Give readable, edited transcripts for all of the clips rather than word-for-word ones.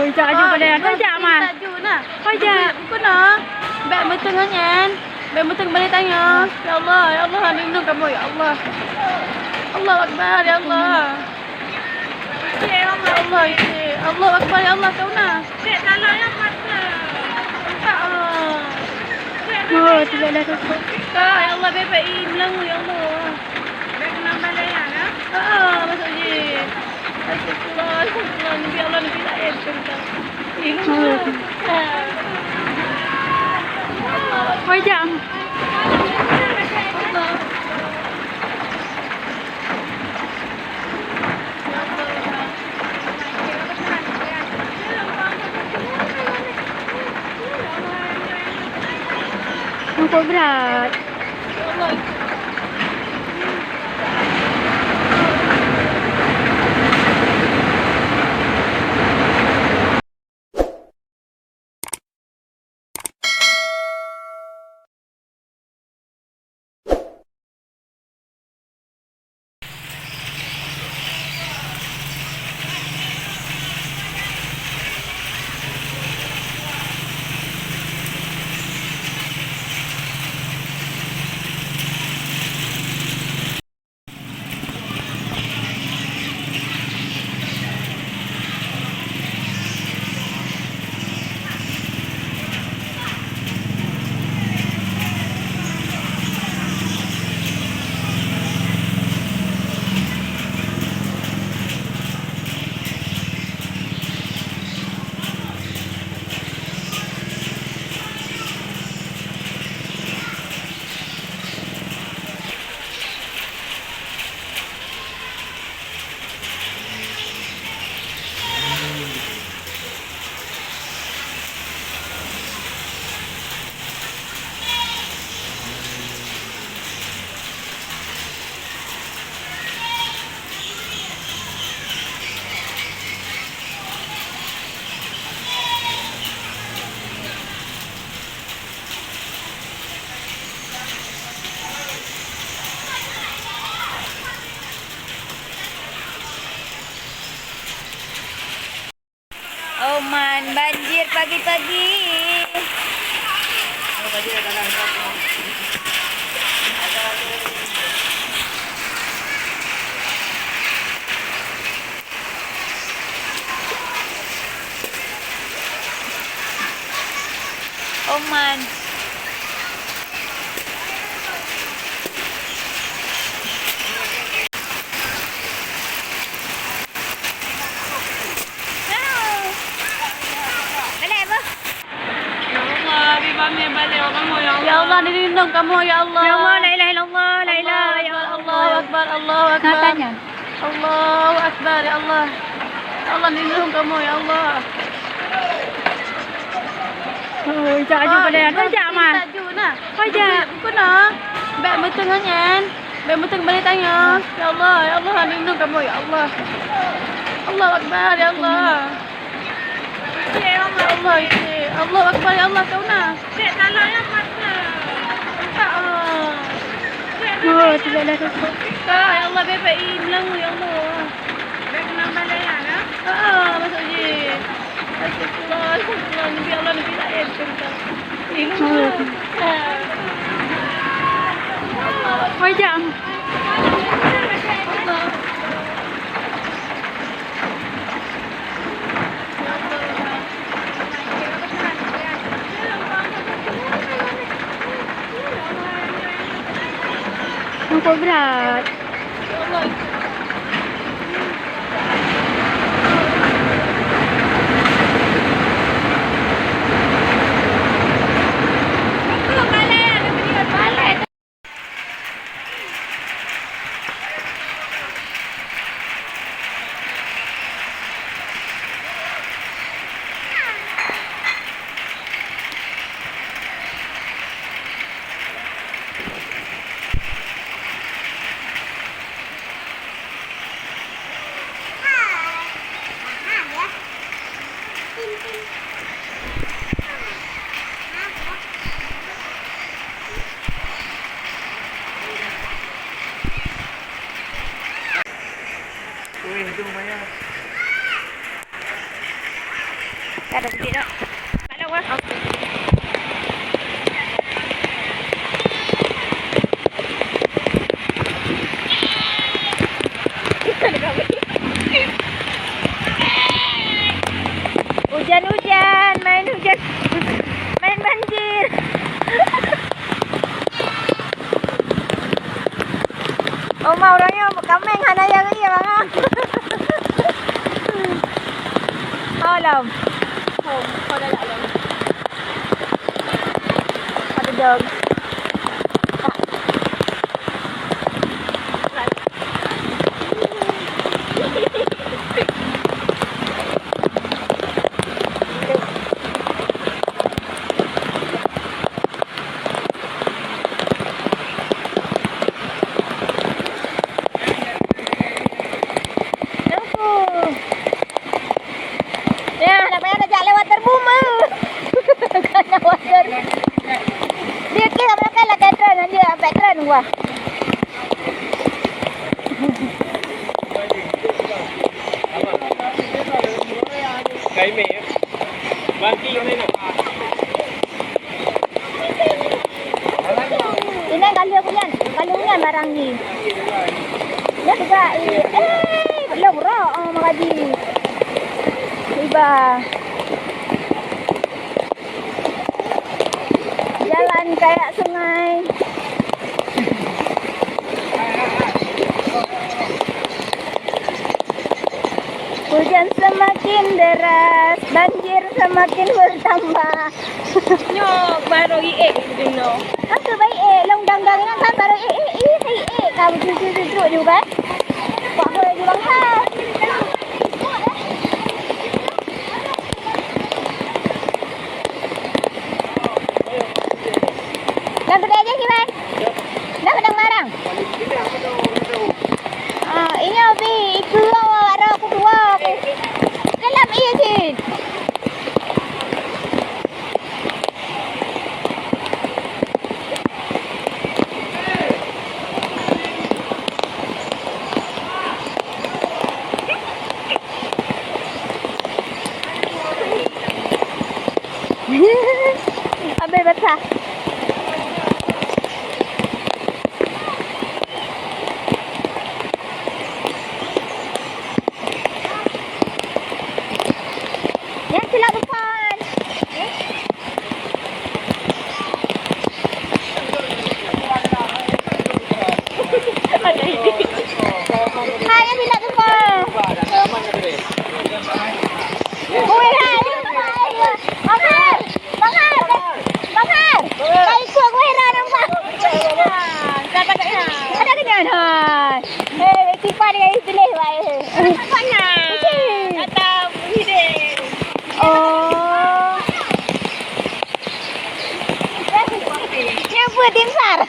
Chợ chụp vào đây, thôi chợ mà. Thôi chợ. Kuna. Bek bertengahnya. Bek bertengah balik tanya. Ya Allah, lindung kamu ya Allah. Allah Akbar ya Allah. Ya Allah, Allah Akbar ya Allah kau nak. Oh, tidak ada sesuatu. Ya Allah bebek hilang ya Allah. Masuk je. Astagfirullah, Nabi Allah, Nabi lain cerita. Thôi chợ. Kok berat? Oman, banjir pagi-pagi. Oman. Ya Allah, lindung kamu ya Allah. Ya Allah, la ilaha illallah, la ilaha ya Allahu Akbar, Allahu Akbar. Katanya. Allahu Akbar ya Allah. Ya Allah, lindung kamu ya Allah. Oh, chợ chụp vào đây, thôi chợ mà. Thôi chợ. Kuna. Bek bertengahnya. Bek bertengah balik tanya. Ya Allah, lindung kamu ya Allah. Allah Akbar ya Allah. Ya Allah, Allah Akbar ya Allah kau nak. Oh, tidak ada sesuatu. Ya Allah bebek hilang ya Allah. Masuk je. Astagfirullah, Nabi Allah, Nabi lain cerita. Thôi chợ. Kok berat? Ada sedikit tak? Kalau wah. Hujan-hujan, main hujan, main banjir. Oh mau orangnya kameng hana yang ini bang. Oh lom. Không, thôi đây lại rồi. Ada dog. Ya, namanya ada jalan water boomer. Karena water. Dia kira mereka lah veteran aja, veteran gua. Cái mẹ ban kia đây này. Ini galunya barang ni. Dia juga belum roh mengaji. Tiba. Jalan kayak sungai. Hujan semakin deras, banjir semakin bertambah. Nyok baru IE gitu no. Aku baik long dang-dang ini kan baru kamu cucu juga. Kok boleh jual ha? Dah gede aja gimana? Dah pedang barang. Ini abi itu ada aku dua. Dalam iya sih. Ambil basah. Yang silap depan. Ada ini. Hai, yang silap depan. Ui, hai. Bang Har. Kau ikut gue heran nampak. Dapat tak ya? Ada kenyan hai. Kipas dia pilih baik. Mana? Atau hidung. Oh. Yang putih besar.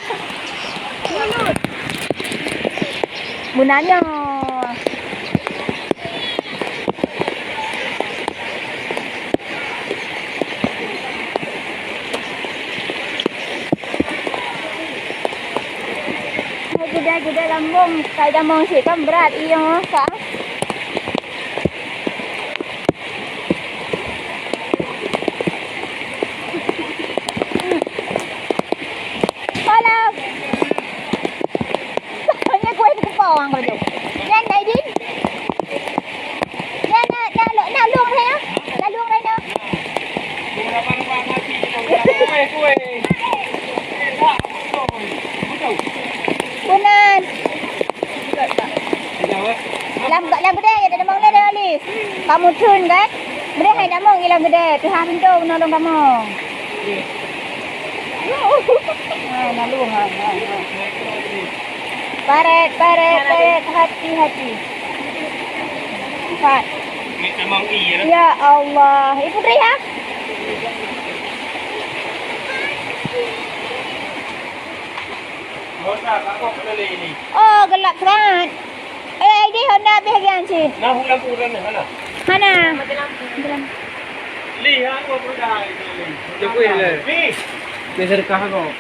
Bunanya. Gede lambung, kayak damong sih kan berat iya kak. Halo. Soalnya gue itu kepawang kalau Yan đây đi. Yan nào luôn thế á? Là luôn đây nữa. Bunan. Làm gede ya damong đây đây Alis. Kamu turun kan? Beri hai damong ilang gede. Tuhan pintu nolong kamu. Nah, lu Paret, hati-hati. Empat. Emang iya. Ya Allah, Ibu Tri ya? Oh, gelap sangat. Ini Honda bahagian sih. Nah, lampu-lampu mana? Mana? Lihat apa dah itu. Jepui le. Ni. Ni sedekah kau.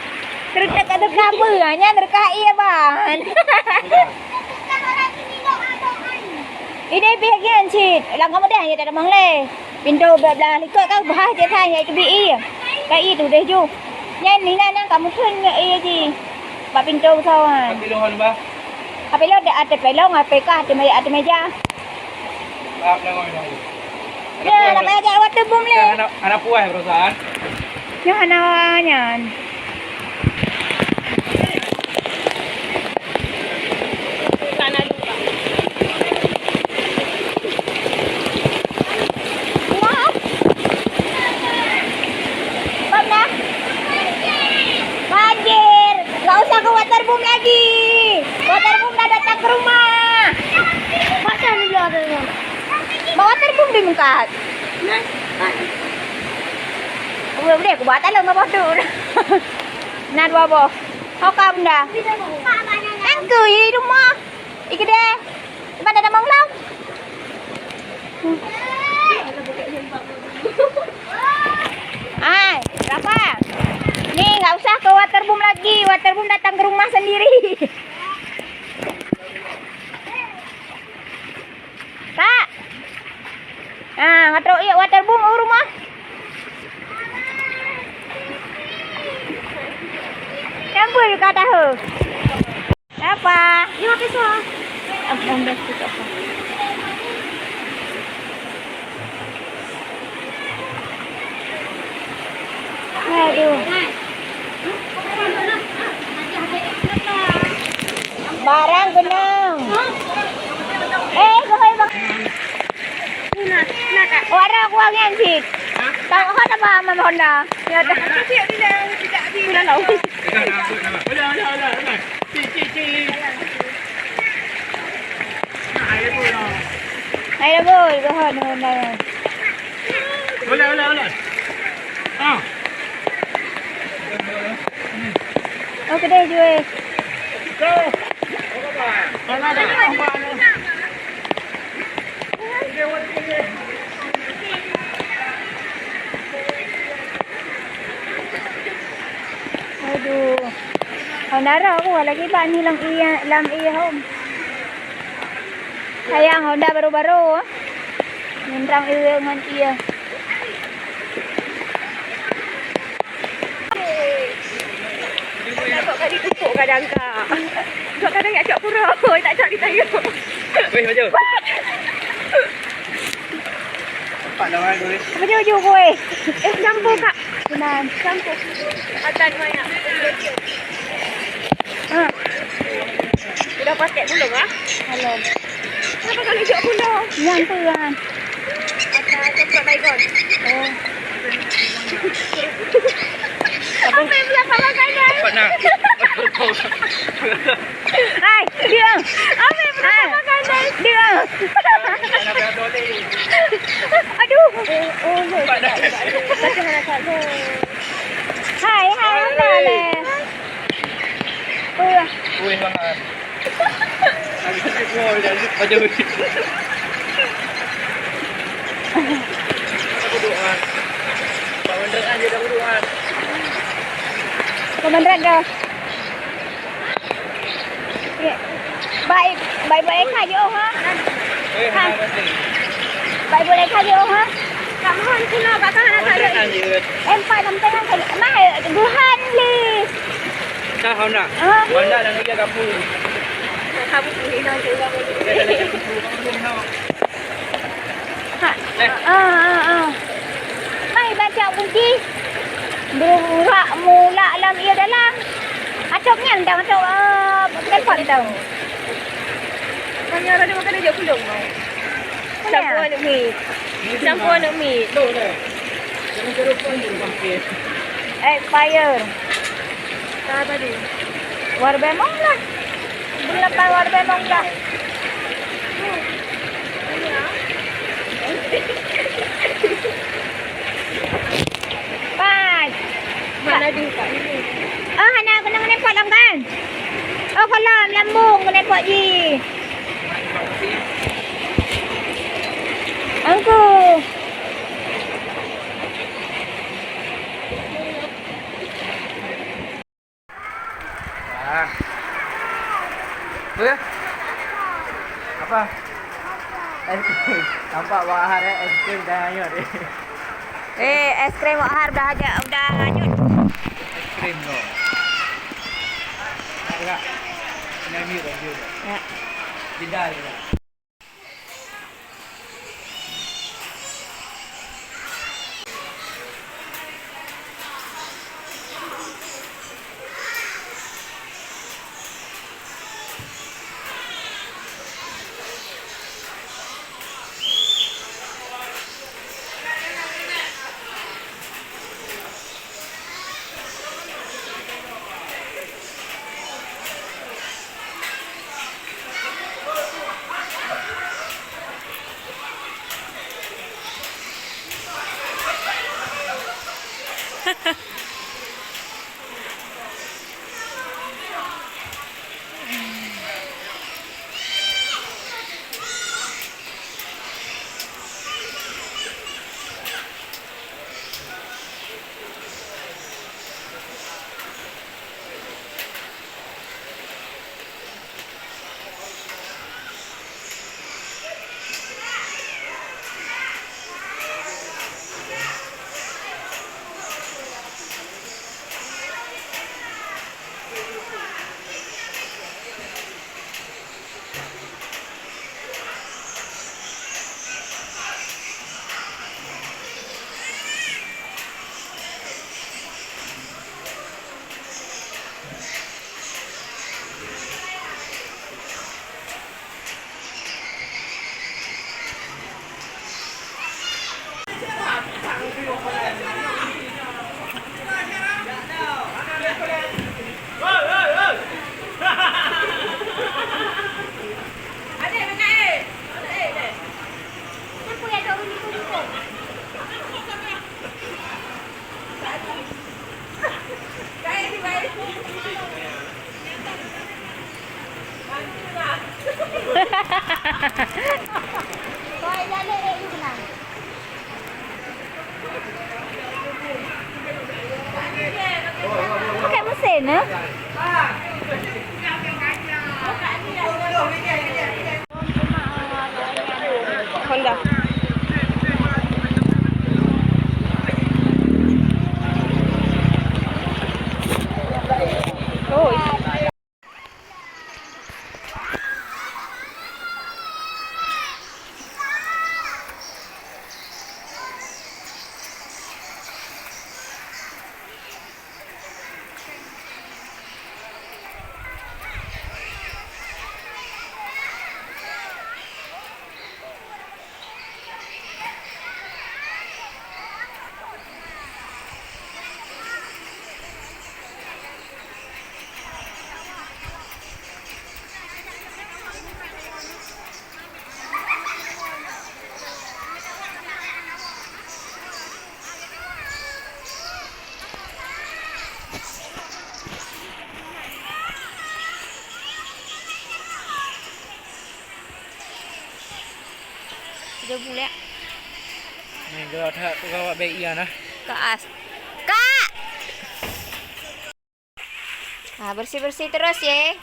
Terdekat beranya terdekat iya ban. Ini bahagian cik. Lang kamu dah ya tak ada mangle. Pintu belah ikut kau bahas je tanya itu BI. Kai itu deh ju. Nyan ni nang kamu pun ya ji. Ba pintu sawan. Piluhan ba? Apa lo ada pelong apa kah ada meja. Maaf na ngayon. Ya, ada meja water boom le. Anak puas perusahaan. Yang anaknya. Waterboom lagi. Waterboom dah datang ke rumah. Masa ni dia ada. Bawa waterboom di muka. Udah aku batal lah ngapa tu. Nak dua boh. Kau kam dah. Angku di rumah. Ikut deh. Mana ada manglang? Ay, berapa? Nih, nggak usah ke waterboom lagi. Waterboom datang ke rumah sendiri. Kak. Ah, ngatrok iya waterboom ke rumah. Campur juga tahu. Apa? Ini apa sih? Abang dah tutup apa? Aduh. Barang benang. Gohoi bang. Wara aku angin sih. Tahu kan apa mama Honda? Ya dah. Tidak tahu. Ayo boy, gohoi Honda. Boleh. Ah. Oke deh Joy. Go. Mana ada apa? Aduh. Honda aku lagi ban hilang lam home. Sayang Honda baru-baru. Nyentrang dengan iya. Tadi tupuk kadang kak. Kadang nak cak pura. Tak cak ditayang. Weh, maju. Pak dah main boleh. Maju boy. Campur kak. Benar. Campur. Atas banyak. Sudah pakai belum ah? Halo. Kenapa kali cak pura? Yang tu kan. Atas cepat baygon. Oh. Apa yang belakang makanan? Pak nak. Hai, dia. Apa yang belakang makanan? Dia. Nak bayar boleh. Aduh. Pak dah. Hai, apa le? Weh banget. Habis itu mau jadi baca wujud. Aku doa. Pak Wendran aja dah doa. Kebenaran dah. Ya. Baik aja ha. Weh, mana Baik boleh aja ha. Tak mohon kena kat tangan atas Wendran lagi. aja. Empat dalam tangan kan. Mah Tuhan li. Dah kau nak. Ah. Wanda dan dia kapu. Kamu pilih nak juga. Dia dah kapu. Belum tahu. Ha. Mai baca kunci. Mula alam ia dalam. Acoknya dah macam telepon tau. Banyak ada makan aja belum mau. Campur anak mi. Campur anak mi. Tu dah. Jangan terlupa ni sampai. Expire. Tak tadi. War bemong lah. Belum war bemong lah. Pat. Mana di kat ini? Hana kena menepot lang kan? Oh, kalau lambung menepot je. Angku. Tu ya? Apa? Es krim dah hanyut. Es krim Har udah hanyut. Es krim tu. Agak. Ini mute dah. Ya. Tidak dia. Pakai mesin ya? Honda. Oh. Dia boleh. Ni kau tak kau buat baik ya nah. Kak. Kak. Ah, bersih-bersih terus ya.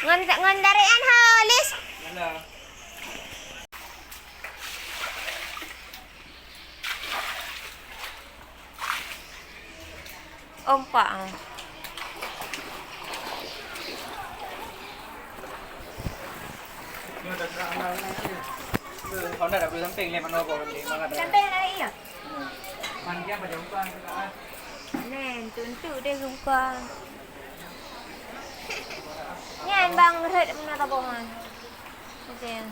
Ngandarian halis. Yalah. Ompak. Kau dah beli samping le mana bawa beli mana dah. Sampai hari ya? Man dia pada bukan dekat. Nen, tuntu dia buka. Ni bang red mana tabungan. Macam